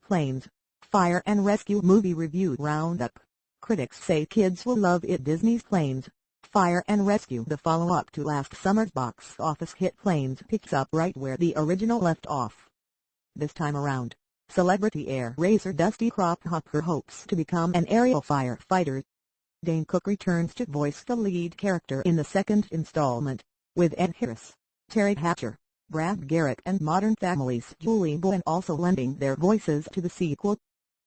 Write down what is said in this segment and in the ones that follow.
Planes, Fire and Rescue Movie Review Roundup. Critics say kids will love it. Disney's Planes, Fire and Rescue, the follow-up to last summer's box office hit Planes, picks up right where the original left off. This time around, celebrity air racer Dusty Crop-Hopper hopes to become an aerial firefighter. Dane Cook returns to voice the lead character in the second installment, with Ed Harris, Terry Hatcher, Brad Garrett and Modern Family's Julie Bowen also lending their voices to the sequel.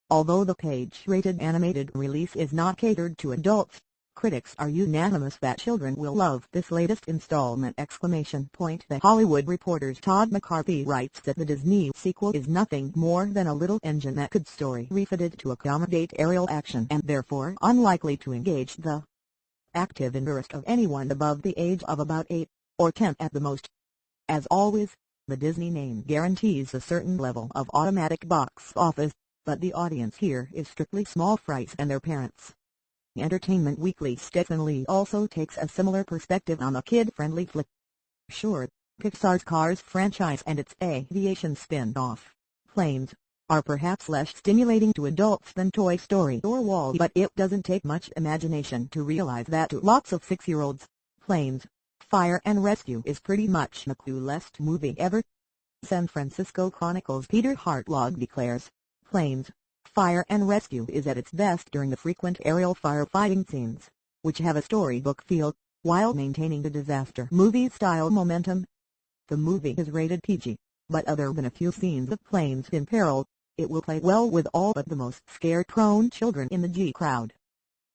Although the PG-rated animated release is not catered to adults, critics are unanimous that children will love this latest installment! The Hollywood Reporter's Todd McCarthy writes that the Disney sequel is nothing more than a little engine that could story refitted to accommodate aerial action and therefore unlikely to engage the active interest of anyone above the age of about 8, or 10 at the most. As always, the Disney name guarantees a certain level of automatic box office, but the audience here is strictly small fries and their parents. Entertainment Weekly's Stephen Lee also takes a similar perspective on the kid-friendly flick. Sure, Pixar's Cars franchise and its aviation spin-off, Planes, are perhaps less stimulating to adults than Toy Story or Wall-E, but it doesn't take much imagination to realize that to lots of 6-year-olds, Planes, Fire and Rescue is pretty much the coolest movie ever. San Francisco Chronicle's Peter Hartlaub declares, Planes, Fire and Rescue is at its best during the frequent aerial firefighting scenes, which have a storybook feel, while maintaining the disaster movie-style momentum. The movie is rated PG, but other than a few scenes of planes in peril, it will play well with all but the most scare-prone children in the G crowd.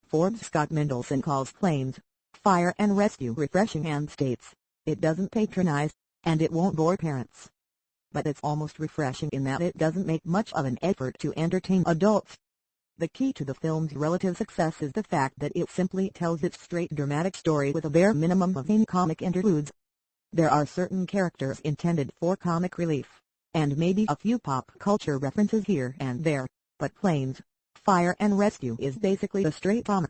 Forbes' Scott Mendelson calls Planes, Fire and Rescue refreshing and states, it doesn't patronize, and it won't bore parents. But it's almost refreshing in that it doesn't make much of an effort to entertain adults. The key to the film's relative success is the fact that it simply tells its straight dramatic story with a bare minimum of comic interludes. There are certain characters intended for comic relief, and maybe a few pop culture references here and there, but Planes, Fire and Rescue is basically a straight drama.